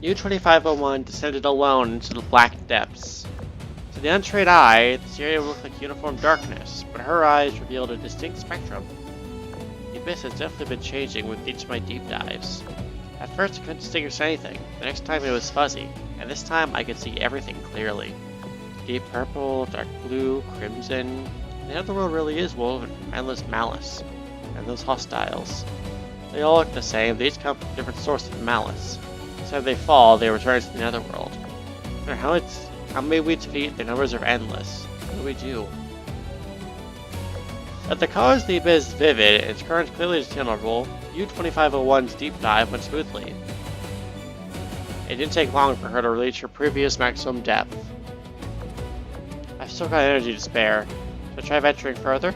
U-2501 descended alone into the black depths. To the untrained eye, this area looked like uniform darkness, but her eyes revealed a distinct spectrum. The abyss has definitely been changing with each of my deep dives. At first I couldn't distinguish anything, the next time it was fuzzy, and this time I could see everything clearly. Deep purple, dark blue, crimson. The otherworld really is woven from endless malice. And those hostiles. They all look the same, they each come from different sources of malice. So if they fall, they return to the netherworld. No matter how many we defeat, their numbers are endless. What do we do? But the colors of the abyss is vivid, and its currents clearly discernible, U-2501's deep dive went smoothly. It didn't take long for her to reach her previous maximum depth. I've still got energy to spare. Should I try venturing further?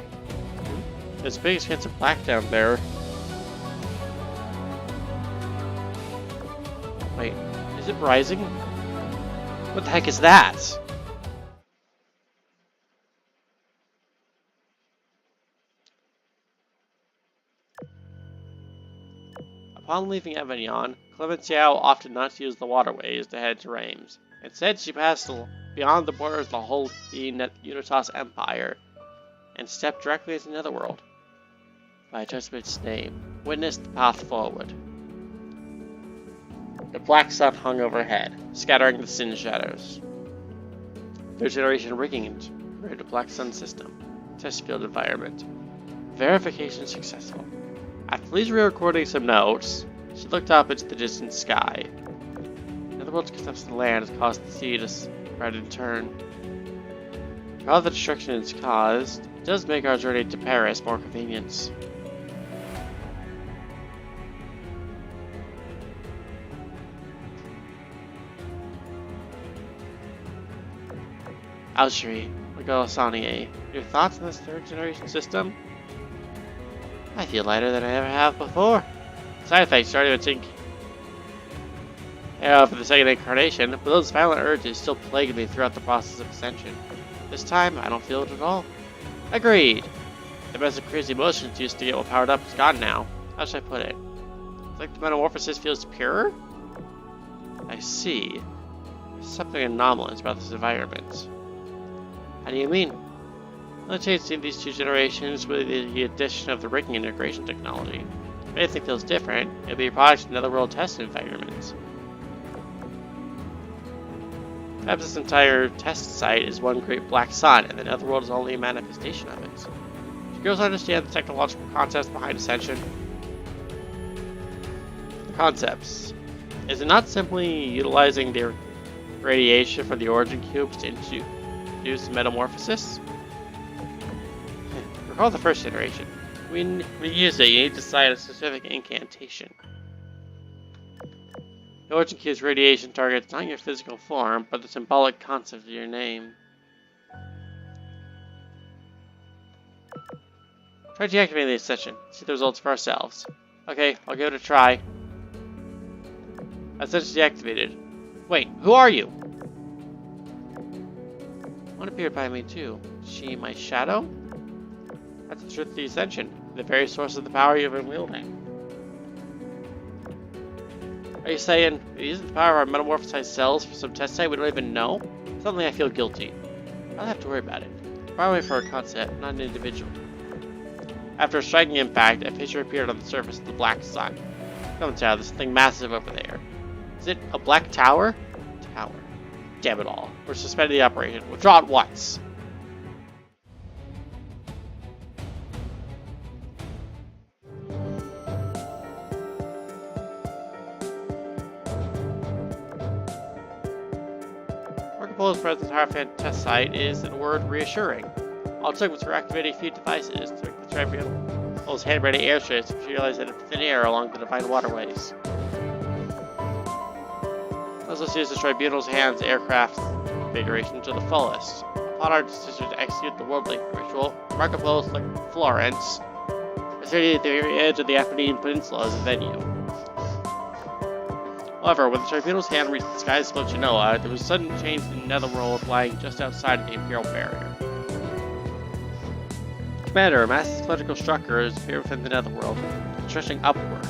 There's a big expanse of black down there. Wait, is it rising? What the heck is that? Upon leaving Avignon, Clemenciao often not use the waterways to head to Reims. Instead, she passed beyond the borders of the whole Unitas Empire and stepped directly into the Netherworld. By Testamen's name, witnessed the path forward. The black sun hung overhead, scattering the sin shadows. Third generation rigging integrated a black sun system. Test field environment. Verification successful. After leisurely recording some notes, she looked up into the distant sky. Netherworld's collapse of the land has caused the sea to spread in turn. For all the destruction it's caused, it does make our journey to Paris more convenient. Azur Lane, your thoughts on this third generation system? I feel lighter than I ever have before. Side effects started to think for the second incarnation, but those violent urges still plagued me throughout the process of ascension. This time, I don't feel it at all. Agreed. The best of crazy emotions used to get all powered up is gone now. How should I put it? It's like the metamorphosis feels purer? I see. There's something anomalous about this environment. How do you mean? The only change between these two generations with the addition of the rigging integration technology. If anything feels different, it'll be a product of Netherworld test environments. Perhaps this entire test site is one great black sun, and the Netherworld is only a manifestation of it. Do girls understand the technological concepts behind Ascension? The concepts. Is it not simply utilizing the radiation from the origin cubes to induce metamorphosis? Recall the first generation. When we use it, you need to cite a specific incantation. The origin cube's radiation targets not your physical form, but the symbolic concept of your name. Try deactivating the Ascension. See the results for ourselves. Okay, I'll give it a try. Ascension deactivated. Wait, who are you? One appeared by me too. She my shadow? That's the truth of the Ascension, the very source of the power you've been wielding. Are you saying we use the power of our metamorphosized cells for some test site we don't even know? Suddenly I feel guilty. I don't have to worry about it. Far away for a concept, not an individual. After a striking impact, a picture appeared on the surface of the black sun. Come on, there's something massive over there. Is it a black tower? Tower. Damn it all. We're suspending the operation. Withdraw at once. Marco Polo's presence at our test site is, in a word, reassuring. All it took was for activating a few devices to make the tribunal's hand-ready airships to materialize in thin air along the divine waterways. Also sees the tribunal's hands aircraft configuration to the fullest. Upon our decision to execute the world link ritual, Marco Polo selected Florence, asserting at the very edge of the Apennine Peninsula as a venue. However, when the tribunal's hand reached the skies of Genoa, there was a sudden change in the netherworld lying just outside of the Imperial Barrier. Commander, a massive cylindrical structure has appeared within the netherworld, stretching upward,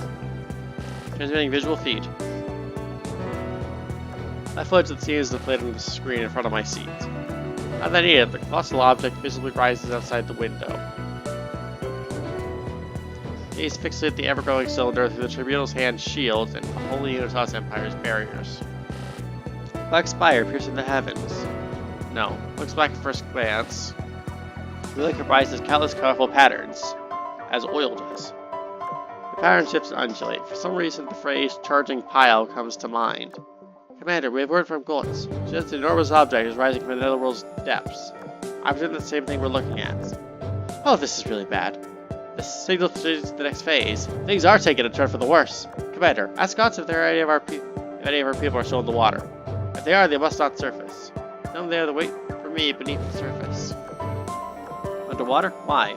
transmitting visual feed. I flinch at the scenes displayed on the screen in front of my seat. Not that needed, the colossal object visibly rises outside the window. Gaze fixated at the ever-growing cylinder through the Tribunal's hand shields and the Holy Unitas Empire's barriers. Black spire piercing the heavens. No. Looks back at first glance. It really comprises countless colorful patterns, as oil does. The pattern shifts and undulate. For some reason, the phrase charging pile comes to mind. Commander, we have word from Gultz. Just an enormous object is rising from the netherworld's depths. I presume the same thing we're looking at. Oh, this is really bad. This signal to the next phase. Things are taking a turn for the worse. Commander, ask Gultz if there are any of our people are still in the water. If they are, they must not surface. Tell them they are to wait for me beneath the surface. Underwater? Why?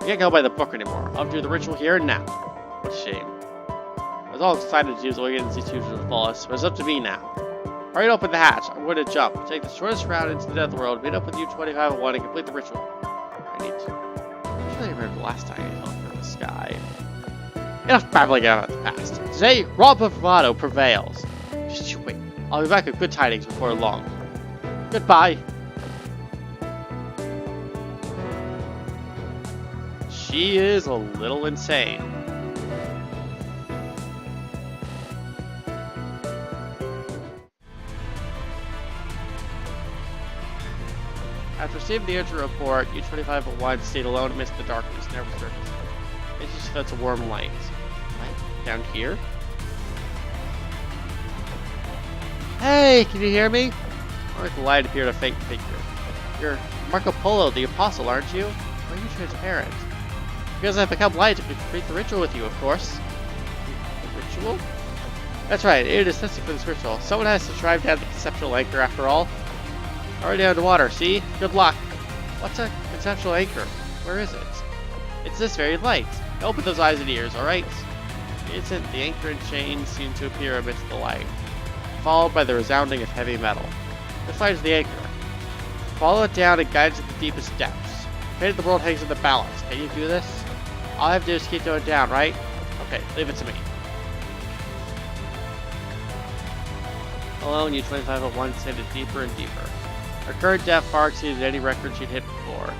We can't go by the book anymore. I'll do the ritual here and now. What a shame. I was all excited to use the Wigan Institute to the fullest, but it's up to me now. Hurry to open the hatch. I'm going to jump. Take the shortest route into the netherworld, meet up with you 2501 and complete the ritual. I need to. I really remember the last time I fell from the sky. Enough babbling about the past. Today, raw bravado prevails. Just you wait. I'll be back with good tidings before long. Goodbye. She is a little insane. After receiving the entry report, U-2501 stayed alone amidst the darkness, never surfaced. It just felt a warm light. What? Down here? Hey, can you hear me? Or the light appeared a faint figure. You're Marco Polo, the Apostle, aren't you? Why are you transparent? Because I've become light to complete the ritual with you, of course. The ritual? That's right, it is necessary for this ritual. Someone has to drive down the conceptual anchor after all. Already underwater, see? Good luck. What's a conceptual anchor? Where is it? It's this very light. Open those eyes and ears, alright? The instant the anchor and chain seem to appear amidst the light, followed by the resounding of heavy metal. This light is the anchor. Follow it down and guide it to the deepest depths. The fate of the world hangs in the balance. Can you do this? All I have to do is keep going down, right? Okay, leave it to me. Alone, U-2501 descended deeper and deeper. Her current depth far exceeded any record she'd hit before.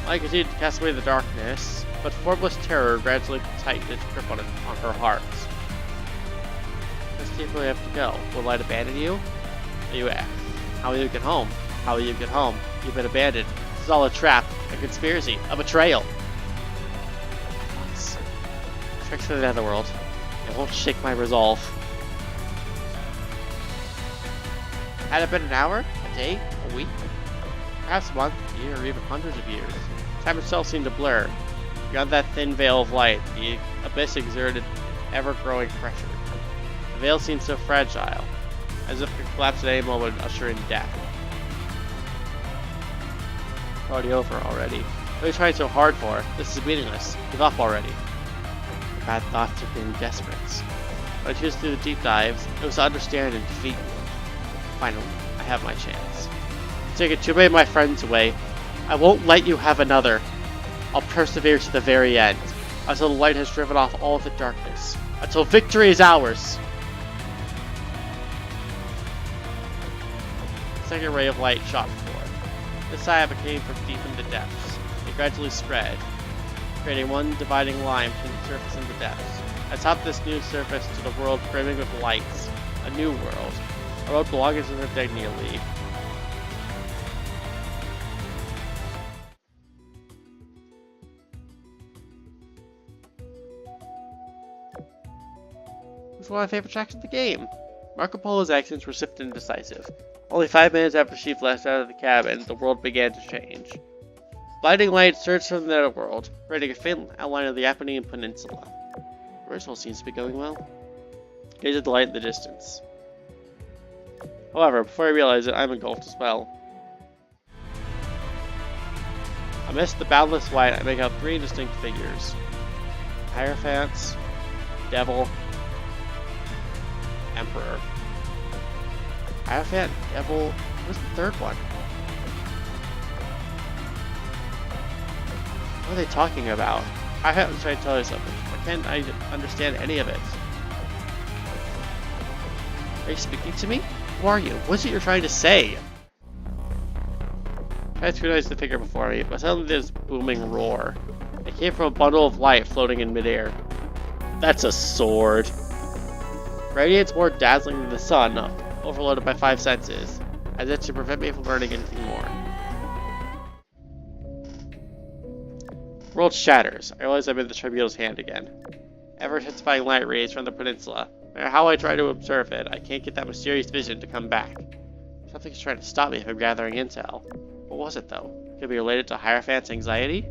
I continued to cast away the darkness, but formless terror gradually tightened its grip on her heart. How deep will we have to go? Will light abandon you? You ask. How will you get home? How will you get home? You've been abandoned. This is all a trap, a conspiracy, a betrayal. Tricks of the netherworld. It won't shake my resolve. Had it been an hour? A day? A week? Perhaps a month, a year, or even hundreds of years. Time itself seemed to blur. Beyond that thin veil of light, the abyss exerted ever-growing pressure. The veil seemed so fragile, as if it could collapse at any moment and usher in death. It's already over already. What are you trying so hard for? This is meaningless. Give up already. The bad thoughts are getting desperate. When I choose to do the deep dives, it was to understand and defeat you. Finally, I have my chance. You've taken too many of my friends away. I won't let you have another. I'll persevere to the very end, until the light has driven off all of the darkness, until victory is ours. The second ray of light shot forth. This time it came from deep in the depths. It gradually spread, creating one dividing line between the surface and the depths. Atop this new surface to the world brimming with lights, a new world, a world belonging to the Degnia League. This is one of my favorite tracks in the game. Marco Polo's actions were swift and decisive. Only 5 minutes after she left out of the cabin, the world began to change. Blinding light surged from the netherworld, creating a faint outline of the Apennine Peninsula. The ritual seems to be going well. Gaze at the light in the distance. However, before I realize it, I'm engulfed as well. Amidst the boundless light, I make out 3 distinct figures. Hierophants, Devil, Emperor. Hierophant, Devil, what's the third one? What are they talking about? I haven't tried to tell you something. Why can't I understand any of it? Are you speaking to me? Who are you? What is it you're trying to say? I tried to scrutinize the figure before me, but suddenly there's a booming roar. It came from a bundle of light floating in midair. That's a sword. Radiance more dazzling than the sun, overloaded by 5 senses, as if to prevent me from learning anything more. World shatters. I realize I'm in the tribunal's hand again. Ever-intensifying light rays from the peninsula. No matter how I try to observe it, I can't get that mysterious vision to come back. Something's trying to stop me from gathering intel. What was it, though? Could it be related to Hierophant's anxiety?